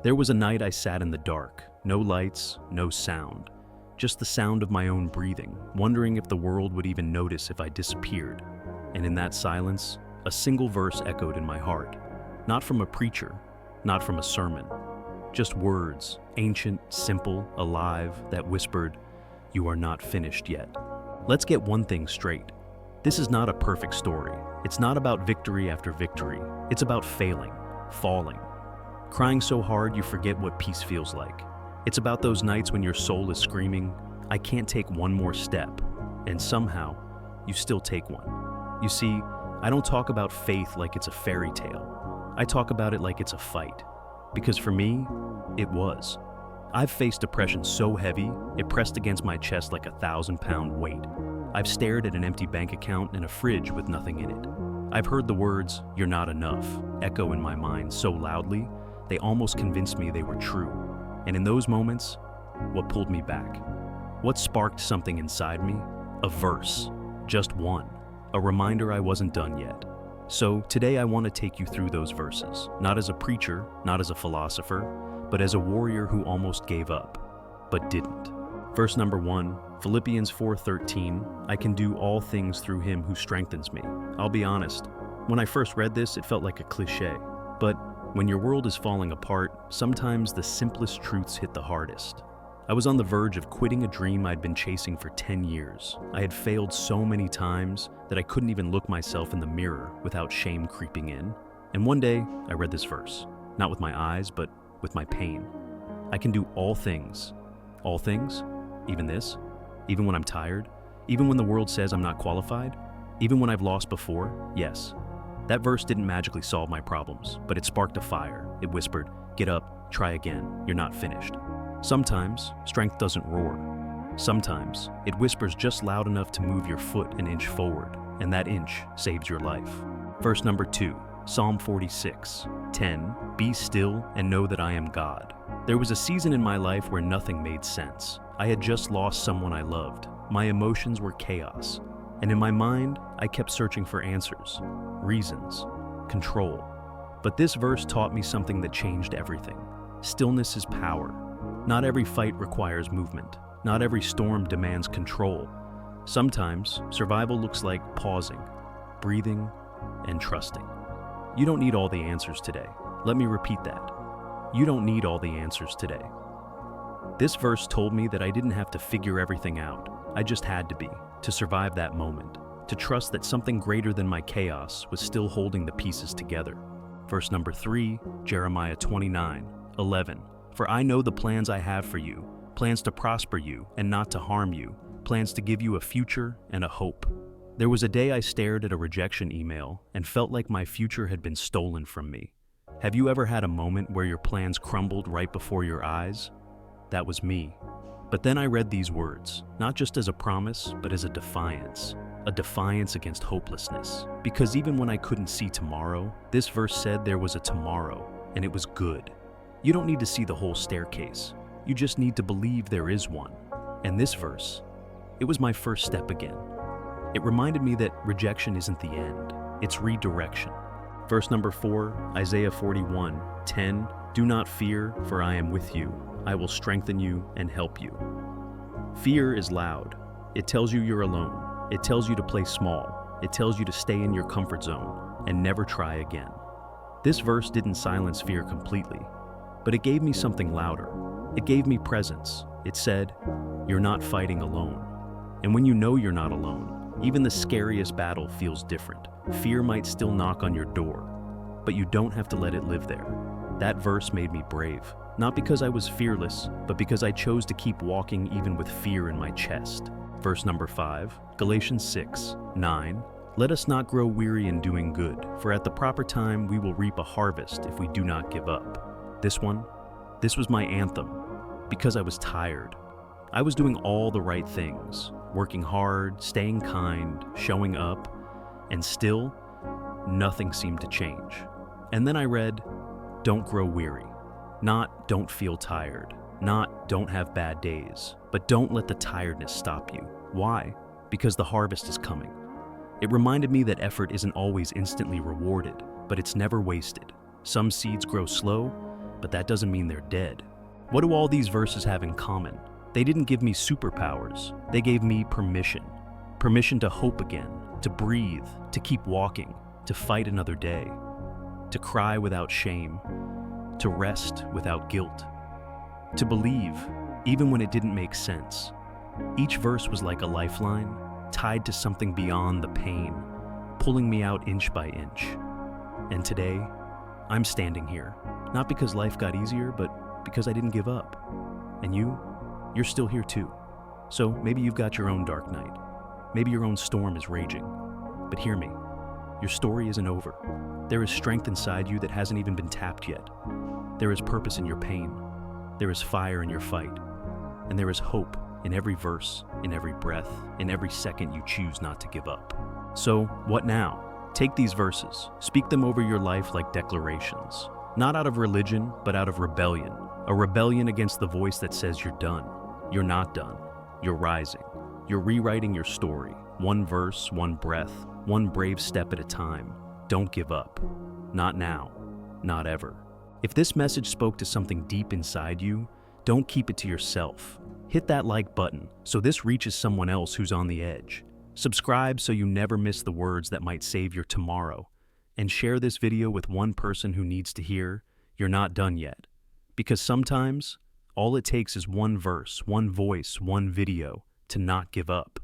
There was a night I sat in the dark, no lights, no sound, just the sound of my own breathing, wondering if the world would even notice if I disappeared. And in that silence, a single verse echoed in my heart, not from a preacher, not from a sermon, just words, ancient, simple, alive, that whispered, "You are not finished yet." Let's get one thing straight. This is not a perfect story. It's not about victory after victory. It's about failing, falling, crying so hard you forget what peace feels like. It's about those nights when your soul is screaming, "I can't take one more step," and somehow, you still take one. You see, I don't talk about faith like it's a fairy tale. I talk about it like it's a fight. Because for me, it was. I've faced depression so heavy, it pressed against my chest like a 1,000-pound weight. I've stared at an empty bank account and a fridge with nothing in it. I've heard the words, "You're not enough," echo in my mind so loudly, they almost convinced me they were true. And in those moments, what pulled me back? What sparked something inside me? A verse. Just one. A reminder I wasn't done yet. So today I want to take you through those verses, not as a preacher, not as a philosopher, but as a warrior who almost gave up, but didn't. Verse number 1, Philippians 4:13, "I can do all things through him who strengthens me." I'll be honest, when I first read this, it felt like a cliche. But when your world is falling apart, sometimes the simplest truths hit the hardest. I was on the verge of quitting a dream I'd been chasing for 10 years. I had failed so many times that I couldn't even look myself in the mirror without shame creeping in. And one day, I read this verse, not with my eyes, but with my pain. I can do all things. All things? Even this? Even when I'm tired? Even when the world says I'm not qualified? Even when I've lost before? Yes. That verse didn't magically solve my problems, but it sparked a fire. It whispered, "Get up, try again, you're not finished." Sometimes, strength doesn't roar. Sometimes, it whispers just loud enough to move your foot an inch forward, and that inch saves your life. Verse number 2, Psalm 46:10, "Be still and know that I am God." There was a season in my life where nothing made sense. I had just lost someone I loved. My emotions were chaos. And in my mind, I kept searching for answers, reasons, control. But this verse taught me something that changed everything. Stillness is power. Not every fight requires movement. Not every storm demands control. Sometimes, survival looks like pausing, breathing, and trusting. You don't need all the answers today. Let me repeat that. You don't need all the answers today. This verse told me that I didn't have to figure everything out. I just had to be, to survive that moment, to trust that something greater than my chaos was still holding the pieces together. Verse number 3, Jeremiah 29:11, "For I know the plans I have for you, plans to prosper you and not to harm you, plans to give you a future and a hope." There was a day I stared at a rejection email and felt like my future had been stolen from me. Have you ever had a moment where your plans crumbled right before your eyes? That was me. But then I read these words, not just as a promise, but as a defiance against hopelessness. Because even when I couldn't see tomorrow, this verse said there was a tomorrow, and it was good. You don't need to see the whole staircase. You just need to believe there is one. And this verse, it was my first step again. It reminded me that rejection isn't the end, it's redirection. Verse number 4, Isaiah 41:10, "Do not fear, for I am with you. I will strengthen you and help you." Fear is loud. It tells you you're alone. It tells you to play small. It tells you to stay in your comfort zone and never try again. This verse didn't silence fear completely, but it gave me something louder. It gave me presence. It said, "You're not fighting alone." And when you know you're not alone, even the scariest battle feels different. Fear might still knock on your door, but you don't have to let it live there. That verse made me brave. Not because I was fearless, but because I chose to keep walking even with fear in my chest. Verse number 5, Galatians 6:9, "Let us not grow weary in doing good, for at the proper time we will reap a harvest if we do not give up." This was my anthem, because I was tired. I was doing all the right things, working hard, staying kind, showing up, and still, nothing seemed to change. And then I read, "Don't grow weary." Not "don't feel tired," not "don't have bad days," but don't let the tiredness stop you. Why? Because the harvest is coming. It reminded me that effort isn't always instantly rewarded, but it's never wasted. Some seeds grow slow, but that doesn't mean they're dead. What do all these verses have in common? They didn't give me superpowers. They gave me permission. Permission to hope again, to breathe, to keep walking, to fight another day, to cry without shame, to rest without guilt, to believe even when it didn't make sense. Each verse was like a lifeline, tied to something beyond the pain, pulling me out inch by inch. And today, I'm standing here, not because life got easier, but because I didn't give up. And you're still here too. So maybe you've got your own dark night. Maybe your own storm is raging. But hear me, your story isn't over. There is strength inside you that hasn't even been tapped yet. There is purpose in your pain. There is fire in your fight. And there is hope in every verse, in every breath, in every second you choose not to give up. So, what now? Take these verses, speak them over your life like declarations. Not out of religion, but out of rebellion. A rebellion against the voice that says you're done. You're not done. You're rising. You're rewriting your story. One verse, one breath, one brave step at a time. Don't give up. Not now. Not ever. If this message spoke to something deep inside you, don't keep it to yourself. Hit that like button so this reaches someone else who's on the edge. Subscribe so you never miss the words that might save your tomorrow. And share this video with one person who needs to hear, you're not done yet. Because sometimes, all it takes is one verse, one voice, one video to not give up.